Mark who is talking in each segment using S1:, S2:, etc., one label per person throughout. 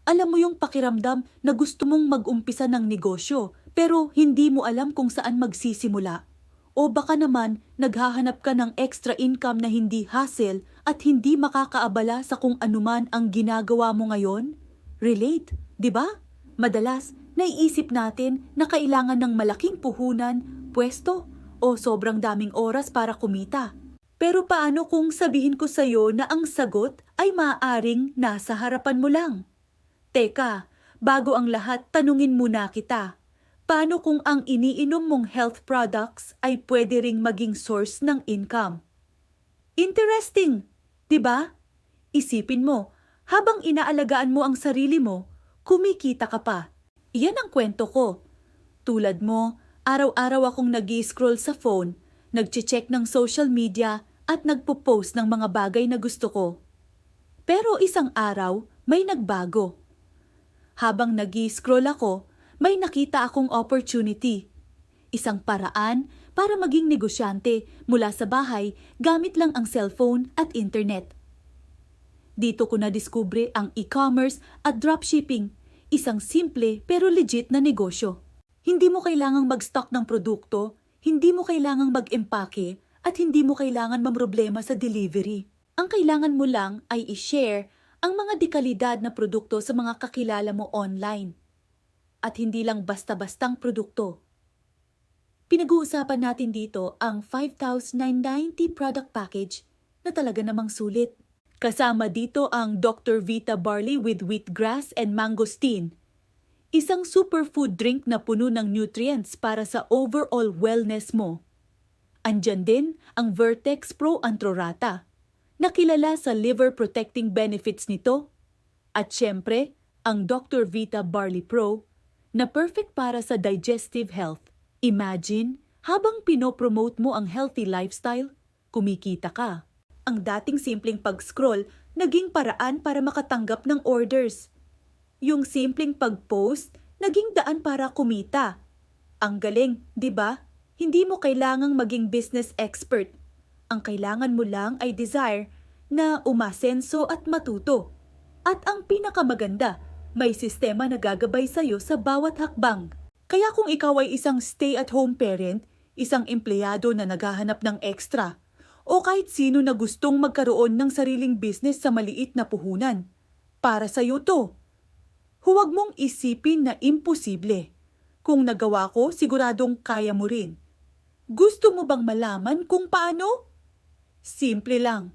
S1: Alam mo yung pakiramdam na gusto mong mag-umpisa ng negosyo pero hindi mo alam kung saan magsisimula. O baka naman naghahanap ka ng extra income na hindi hassle at hindi makakaabala sa kung anuman ang ginagawa mo ngayon? Relate, di ba? Madalas, naiisip natin na kailangan ng malaking puhunan, pwesto, o sobrang daming oras para kumita. Pero paano kung sabihin ko sa'yo na ang sagot ay maaaring nasa harapan mo lang? Teka, bago ang lahat, tanungin muna kita. Paano kung ang iniinom mong health products ay pwede ring maging source ng income? Interesting, di ba? Isipin mo, habang inaalagaan mo ang sarili mo, kumikita ka pa. Iyan ang kwento ko. Tulad mo, araw-araw akong nag-i-scroll sa phone, nag-check ng social media at nagpo-post ng mga bagay na gusto ko. Pero isang araw, may nagbago. Habang nag-i-scroll ako, may nakita akong opportunity. Isang paraan para maging negosyante mula sa bahay gamit lang ang cellphone at internet. Dito ko nadiskubre ang e-commerce at dropshipping, isang simple pero legit na negosyo. Hindi mo kailangang mag-stock ng produkto, hindi mo kailangang mag-empake, at hindi mo kailangan mamroblema sa delivery. Ang kailangan mo lang ay i-share ang mga dekalidad na produkto sa mga kakilala mo online. At hindi lang basta-bastang produkto. Pinag-uusapan natin dito ang 5,990 product package na talaga namang sulit. Kasama dito ang Dr. Vita Barley with wheatgrass and mangosteen. Isang superfood drink na puno ng nutrients para sa overall wellness mo. Andyan din ang Vertex Pro Antrorata, na kilala sa liver protecting benefits nito. At syempre, ang Dr. Vita Barley Pro, na perfect para sa digestive health. Imagine, habang pinopromote mo ang healthy lifestyle, kumikita ka. Ang dating simpleng pag-scroll, naging paraan para makatanggap ng orders. Yung simpleng pag-post, naging daan para kumita. Ang galing, di ba? Hindi mo kailangang maging business expert. Ang kailangan mo lang ay desire na umasenso at matuto. At ang pinakamaganda, may sistema na gagabay sa'yo sa bawat hakbang. Kaya kung ikaw ay isang stay-at-home parent, isang empleyado na naghahanap ng extra, o kahit sino na gustong magkaroon ng sariling business sa maliit na puhunan, para sa'yo to. Huwag mong isipin na imposible. Kung nagawa ko, siguradong kaya mo rin. Gusto mo bang malaman kung paano? Simple lang.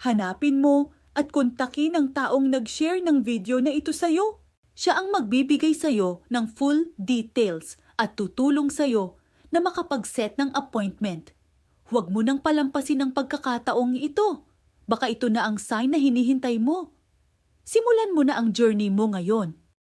S1: Hanapin mo at kontakin ang taong nag-share ng video na ito sa'yo. Siya ang magbibigay sa'yo ng full details at tutulong sa'yo na makapag-set ng appointment. Huwag mo nang palampasin ang pagkakataong ito. Baka ito na ang sign na hinihintay mo. Simulan mo na ang journey mo ngayon.